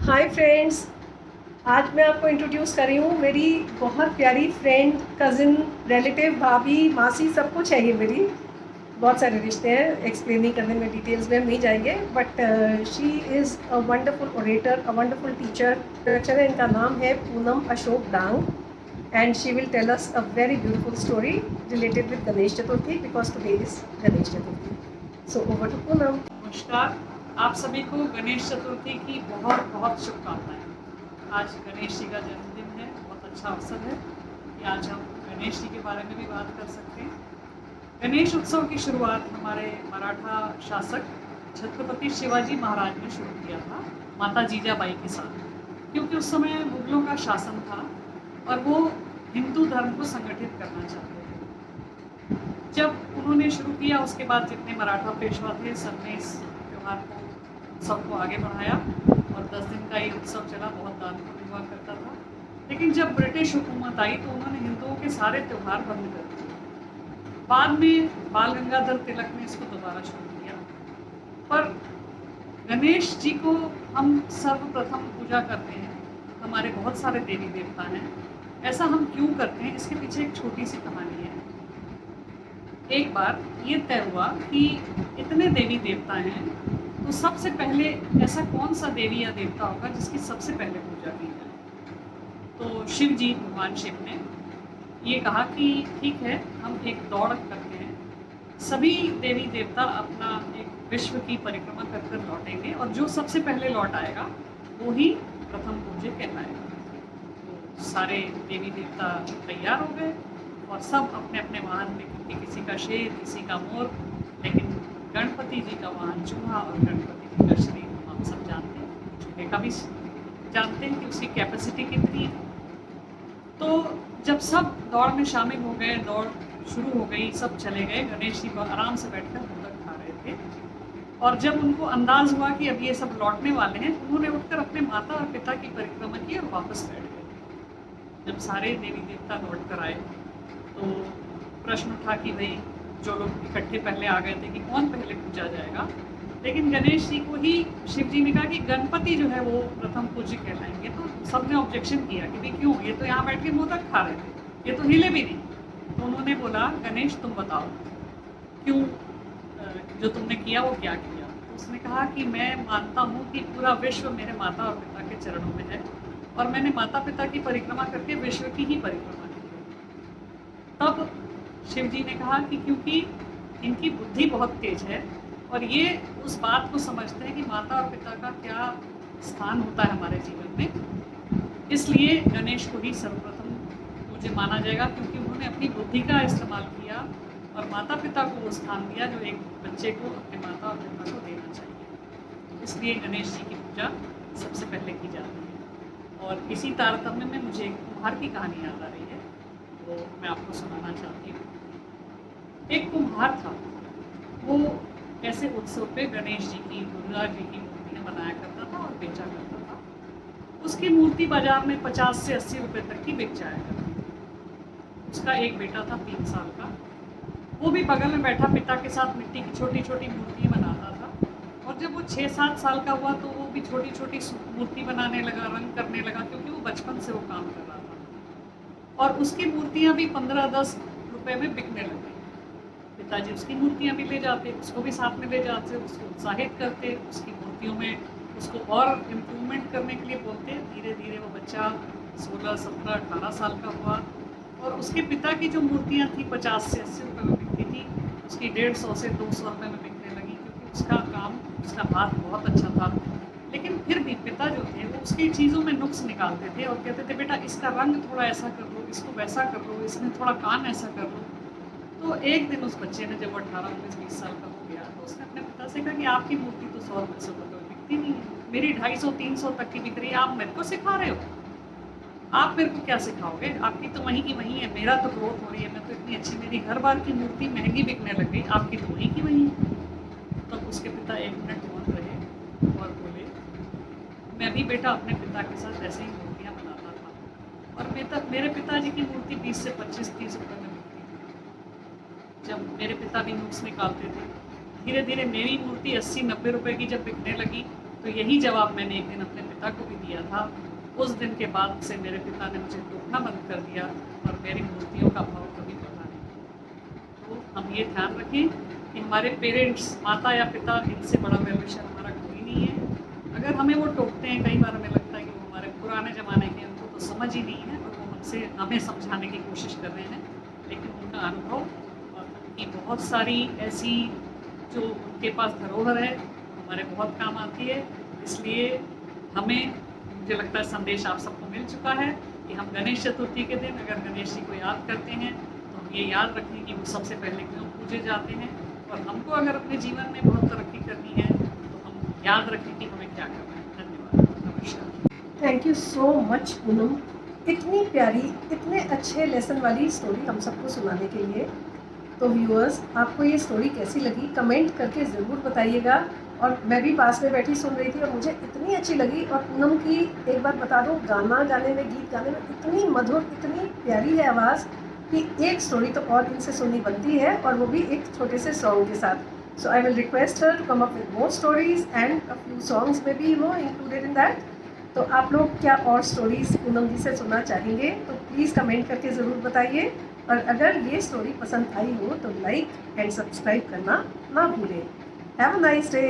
Hi friends. आज मैं आपको इंट्रोड्यूस कर रही हूँ मेरी बहुत प्यारी फ्रेंड, कज़िन, रिलेटिव, भाभी, मासी, सब कुछ है ये मेरी। बहुत सारे रिश्ते हैं, एक्सप्लेन नहीं करने में, डिटेल्स में हम नहीं जाएंगे, but she is a wonderful orator, a wonderful teacher. है इनका नाम है Poonam Ashok Dang, and she will tell us a very beautiful story related with Ganesh Chaturthi, because today is Ganesh Chaturthi. So over to Poonam. नमस्कार। आप सभी को गणेश चतुर्थी की बहुत बहुत शुभकामनाएं। आज गणेश जी का जन्मदिन है, बहुत अच्छा अवसर है कि आज हम गणेश जी के बारे में भी बात कर सकते हैं। गणेश उत्सव की शुरुआत हमारे मराठा शासक छत्रपति शिवाजी महाराज ने शुरू किया था, माता जीजाबाई के साथ, क्योंकि उस समय मुगलों का शासन था और वो हिंदू धर्म को संगठित करना चाहते थे। जब उन्होंने शुरू किया, उसके बाद जितने मराठा पेशवा थे सबने इस त्यौहार को, उत्सव को आगे बढ़ाया और 10 दिन का ये उत्सव चला, बहुत दानपूर्ण हुआ करता था। लेकिन जब ब्रिटिश हुकूमत आई तो उन्होंने हिंदुओं के सारे त्यौहार बंद कर दिए। बाद में बाल गंगाधर तिलक ने इसको दोबारा शुरू किया। पर गणेश जी को हम सर्वप्रथम पूजा करते हैं। हमारे बहुत सारे देवी देवता हैं। ऐसा हम क्यों करते हैं, इसके पीछे एक छोटी सी कहानी है। एक बार ये तय हुआ कि इतने देवी देवता हैं, तो सबसे पहले ऐसा कौन सा देवी या देवता होगा जिसकी सबसे पहले पूजा की जाए। तो शिव जी, भगवान शिव ने ये कहा कि ठीक है, हम एक दौड़ करते हैं, सभी देवी देवता अपना एक विश्व की परिक्रमा कर कर लौटेंगे और जो सबसे पहले लौट आएगा वो ही प्रथम पूज्य कहलाएगा। तो सारे देवी देवता तैयार हो गए और सब अपने अपने वाहन में, क्योंकि किसी का शेर, किसी का मोर, लेकिन गणपति जी का वाहन चूहा और गणपति जी का शरीर हम सब जानते हैं। चूहे का भी जानते हैं कि उसकी कैपेसिटी कितनी है। तो जब सब दौड़ में शामिल हो गए, दौड़ शुरू हो गई, सब चले गए, गणेश जी आराम से बैठकर मोदक खा रहे थे। और जब उनको अंदाज हुआ कि अब ये सब लौटने वाले हैं, उन्होंने उठकर अपने माता और पिता की परिक्रमा की और वापस बैठ गए। जब सारे देवी देवता लौट कर आए तो प्रश्न उठा कि भाई जो लोग इकट्ठे पहले आ गए थे कि कौन पहले पूजा जाएगा। लेकिन गणेश जी को ही शिव जी ने कहा कि गणपति जो है वो प्रथम पूज्य कहलाएंगे। तो सबने ऑब्जेक्शन किया कि भाई क्यों, ये तो यहाँ बैठ के मोदक खा रहे थे, ये तो हिले भी नहीं। तो उन्होंने बोला, गणेश तुम बताओ क्यों, जो तुमने किया वो क्या किया। तो उसने कहा कि मैं मानता हूँ कि पूरा विश्व मेरे माता और पिता के चरणों में है और मैंने माता पिता की परिक्रमा करके विश्व की ही परिक्रमा की है। तब शिव जी ने कहा कि क्योंकि इनकी बुद्धि बहुत तेज है और ये उस बात को समझते हैं कि माता और पिता का क्या स्थान होता है हमारे जीवन में, इसलिए गणेश को ही सर्वप्रथम पूज्य माना जाएगा, क्योंकि उन्होंने अपनी बुद्धि का इस्तेमाल किया और माता पिता को वो स्थान दिया जो एक बच्चे को अपने माता और पिता को देना चाहिए। इसलिए गणेश जी की पूजा सबसे पहले की जाती है। और इसी तारतम्य में मुझे एक कुम्हार की कहानी याद आ रही है, तो मैं आपको सुनाना चाहती हूँ। एक कुम्हार था, वो ऐसे उत्सव पे गणेश जी की, दुर्गा जी की मूर्तियाँ बनाया करता था और बेचा करता था। उसकी मूर्ति बाजार में 50 से 80 रुपए तक की बिक जाया करती थी। उसका एक बेटा था 3 साल का, वो भी बगल में बैठा पिता के साथ मिट्टी की छोटी छोटी मूर्तियाँ बनाता था। और जब वो 6-7 साल का हुआ तो वो भी छोटी छोटी मूर्ति बनाने लगा, रंग करने लगा, क्योंकि वो बचपन से वो काम कर रहा था। और उसकी मूर्तियाँ भी 15-10 रुपए में बिकने लगी। पिताजी उसकी मूर्तियाँ भी ले जाते, उसको भी साथ में ले जाते, उसको उत्साहित करते, उसकी मूर्तियों में उसको और इम्प्रूवमेंट करने के लिए बोलते। धीरे धीरे वो बच्चा 16, 17, 18 साल का हुआ और उसके पिता की जो मूर्तियाँ थी 50 से 80 रुपये में बिकती थी, उसकी 150 से 200 रुपये में बिकने लगी, क्योंकि उसका काम, उसका हाथ बहुत अच्छा था। लेकिन फिर भी पिता जो थे वो उसकी चीज़ों में नुक्स निकालते थे और कहते थे, बेटा इसका रंग थोड़ा ऐसा कर लो, इसको वैसा कर लो, इसमें थोड़ा कान ऐसा कर लो। तो एक दिन उस बच्चे ने, जब 18, 19, 20 साल का हो गया, तो उसने अपने पिता से कहा कि आपकी मूर्ति तो 100-150 रुपये में बिकती नहीं है, मेरी 250-300 तक की बिक रही है, आप मेरे को सिखा रहे हो, आप मेरे को क्या सिखाओगे, आपकी तो वहीं की वहीं है, मेरा तो ग्रोथ हो रही है, मैं तो इतनी अच्छी, मेरी घर बार की मूर्ति महंगी बिकने लग गई, आपकी तो वहीं की वहीं है। तब उसके पिता 1 मिनट मौन रहे और बोले, मैं भी बेटा अपने पिता के साथ ऐसे ही मूर्तियाँ बनाता था और मेरे पिताजी की मूर्ति 20 से 25-30 रुपये में बिकती थी। जब मेरे पिता भी नुक्स निकालते थे, धीरे धीरे मेरी मूर्ति 80-90 रुपये की जब बिकने लगी तो यही जवाब मैंने एक दिन अपने पिता को भी दिया था। उस दिन के बाद से मेरे पिता ने मुझे टोकना बंद कर दिया और मेरी मूर्तियों का भाव कभी बढ़ा नहीं। तो हम ये ध्यान रखें कि हमारे पेरेंट्स, माता या पिता, इनसे बड़ा वेलविशर हमारा कोई नहीं है। अगर हमें वो टोकते हैं, कई बार हमें लगता है कि वो हमारे पुराने ज़माने के, उनको तो समझ ही नहीं है और वो हमसे हमें समझाने की कोशिश कर रहे हैं, लेकिन उनका अनुभव और उनकी बहुत सारी ऐसी जो उनके पास धरोहर है हमारे बहुत काम आती है। इसलिए हमें, मुझे लगता है संदेश आप सबको मिल चुका है कि हम गणेश चतुर्थी के दिन अगर गणेश जी को याद करते हैं तो हम ये याद रखें कि वो सबसे पहले क्यों पूजे जाते हैं, और हमको अगर अपने जीवन में बहुत तरक्की करनी है तो हम याद रखें कि हमें क्या करना है। धन्यवाद, नमस्कार। Thank you so much Poonam, इतनी प्यारी, इतने अच्छे लेसन वाली स्टोरी हम सबको सुनाने के लिए। तो व्यूअर्स, आपको ये स्टोरी कैसी लगी कमेंट करके ज़रूर बताइएगा। और मैं भी पास में बैठी सुन रही थी और मुझे इतनी अच्छी लगी। और पूनम की एक बात बता दूँ, गाना गाने में, गीत गाने में इतनी मधुर, इतनी प्यारी है आवाज़ कि एक स्टोरी तो और इनसे सुननी बनती है, और वो भी एक छोटे से सॉन्ग के साथ। So I will request her to come up with more stories and a few songs में बी इंक्लूडेड इन दैट। तो आप लोग क्या और स्टोरीज़ पूनम जी से सुनना चाहेंगे तो प्लीज़ कमेंट करके ज़रूर बताइए। और अगर ये स्टोरी पसंद आई हो तो लाइक एंड सब्सक्राइब करना ना भूलें। Have a nice day.